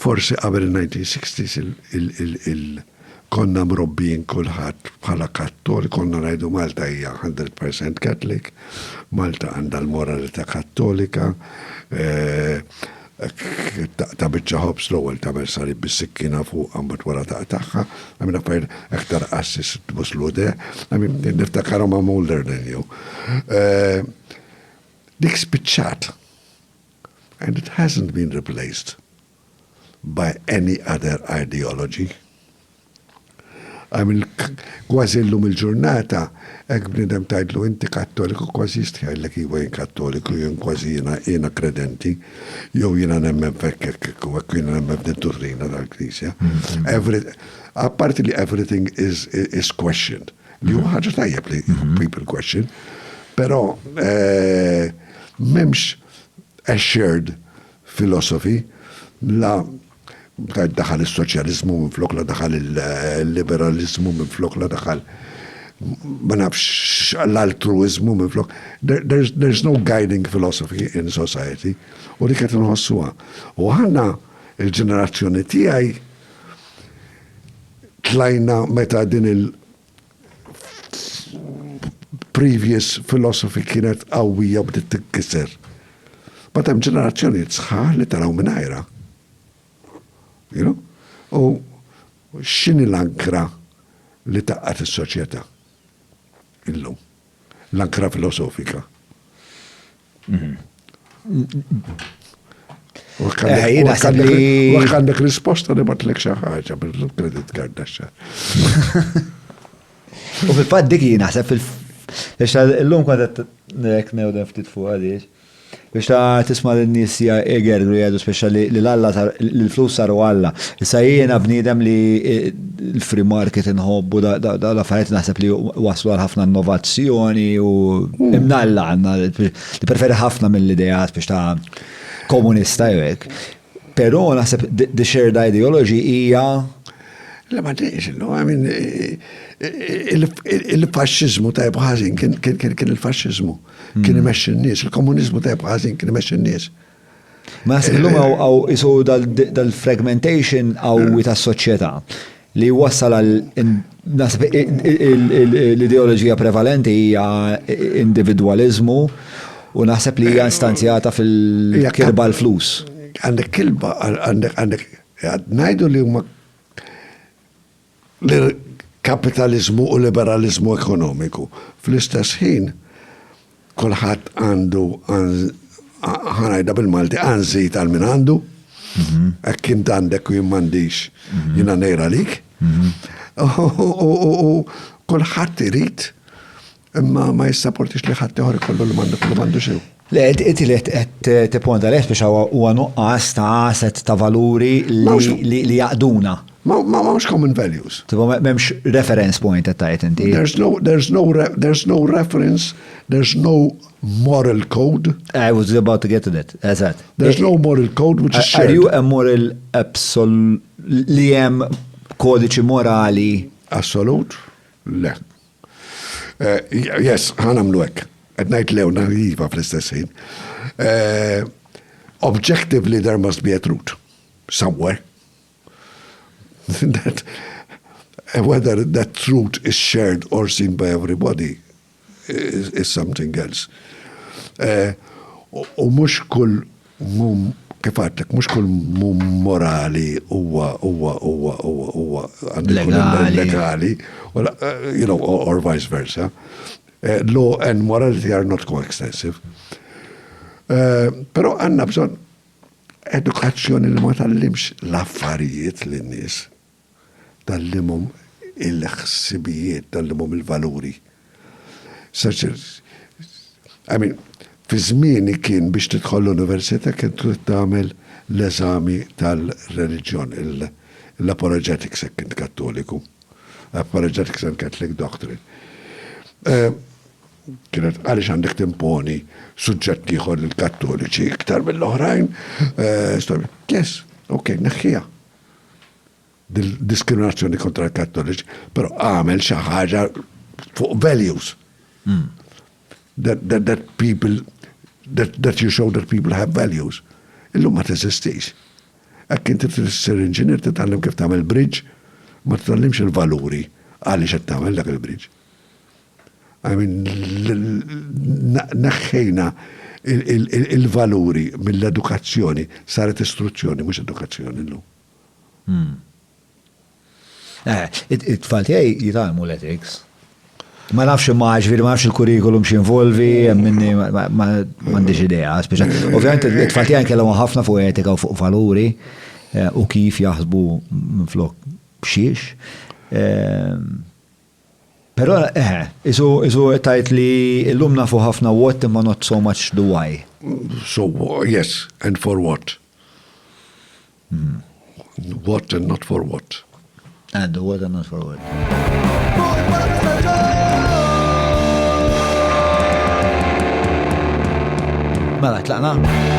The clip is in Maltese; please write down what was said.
forsi qabel il-1960s konna mrobbin kulħadd bħala Kattoli, konna ngħidu Malta hija 100% Catholic, Malta għandha l-moralità Kattolika, ta' biċċa ħobs l-ewwel tagħmel sarib bis-sikkina fuq għambat wara taqtaħħa, għamilna affarijiet aktar assis tbus lude, niftakarhom ma' older than you. Dik spiċċat, and it hasn't been replaced by any other ideology. Għamil kważi l-lum il-ġurnata, għek bnidem tajdlu inti Kattoliku, kważi jistħajlek jiva jien Kattoliku, jien kważi jena kredenti, jew jena nemmen fekkek, għek jena nemmen f'din-turrina tal-Knisja. Apparti li everything is questioned. Li huwa ħaġa tajjeb li people question, pero memx a shared philosophy la daħal il-soċjalizmu minn flok la daħal il-liberalizmu minn flok la daħal ma nafx l-altruizmu minn flok. There's no guiding philosophy in society u li kħet nħossuha. U ħanna il-ġenerazzjoni tiegħi tlajna meta din il-previous philosophy kienet qawwija bdiet tikkiser. But hemm ġenerazzjoni sħaħ li taraw minn ajra. You know? U x'inhi l-ankra li taqqat is-soċjetà illum? L-ankra filosofika. U għandek risposta li batlek xi ħaġa bil-credit card daxxa. U fil-fatt dik jien naħseb illum kont qed newdem ftit fuq għaliex. Biex ta' tisma l-nis jgħerdu jgħadu speċali li l-flus saru Alla. Issa jiena bniedem li l-free market inħobbu da l-affarijiet naħseb li waslu għal ħafna innovazzjoni u imnalla għanna li preferi ħafna mill-idejat biex ta' komunista jgħek. Pero naħseb the shared ideology hija. La ma ġejx, il-fasċizmu ta' ħażin kien il-fasċizmu, kien imexxi n-nies, il-komuniżmu ta' ħażin kien imexxi n-nies. Ma illum għaw isu dal-fragmentation għaw ta' soċjetà li wassal għal l-ideoloġija prevalenti hija individualizmu u naħseb li hija instanzjata fil-kirba l-flus. Għandek kilba, għandek ngħidu li huma kapitalizmu u liberalizmu ekonomiku. Fl-istess ħin, kolħat għandu, ħanajda bil-Malti, għanżit għal min għandu, kien għandek u jimmandix jina nejra lik, u kolħat irrit, imma ma jissapportix li ħadd ieħor kollu li mandu xew. Le, inti li t-ponta leħt biex huwa nuqqas ta' set ta' valuri li jaqduna. Ma mux common values. Tipo memx reference point tajt inti. There's no reference, there's no moral code. I was about to get to that. Eżatt. There's no moral code which is shared. Are you a moral li hemm kodiċi morali? Assolut? Le. Yes, ħanamlu hekk. Qed ngħid lew naħiva fl-istess ħin. Objectively there must be a truth somewhere. That whether that truth is shared or seen by everybody is something else. U mux kull kifatlek, mux kull morali huwa legali, you know, or vice versa. Law and morality are not coextensive. Pero għanna bżon edukazzjoni li ma tallimx l-affarijiet l-nies. Tallimhom il-ħsibijiet, tallimhom il-valuri. I mean, fi żmieni kien biex tidħol l-università kien trid tagħmel l-eżami tal-reliġjon, l-apologetics kien Kattoliku, apologetics and Catholic doctrine. Kienet għaliex għandek timponi suġġett ieħor lill-Kattoliċi iktar mill-oħrajn. Yes, ok, neħħija. Diskriminazzjoni kontra l-Kattoliċi, però għamel xi ħaġa fuq values. That people, that you show that people have values. Illum ma teżistix. Hekk inti tissir inġinier titgħallem kif tagħmel bridge, ma titgħallimx il-valuri għaliex qed tagħmel dak il-bridge. I mean, naħħejna il-valuri mill-edukazzjoni saret istruzzjoni, mhux edukazzjoni llum. It-tfal tiegħi jitalmu l-ethics. Ma nafx ma nafx il-kurrikulum x'involvi, minni m'għandix idea, speċa. Ovvjament it-tfal tiegħi kellhom ħafna fuq etika u fuq valuri u kif jaħsbu minflok b'xiex. Però isu tajt li illum nafu ħafna what imma not so much the why. So, yes, and for what? What and not for what? And what and not for what. Mela, tlaqna?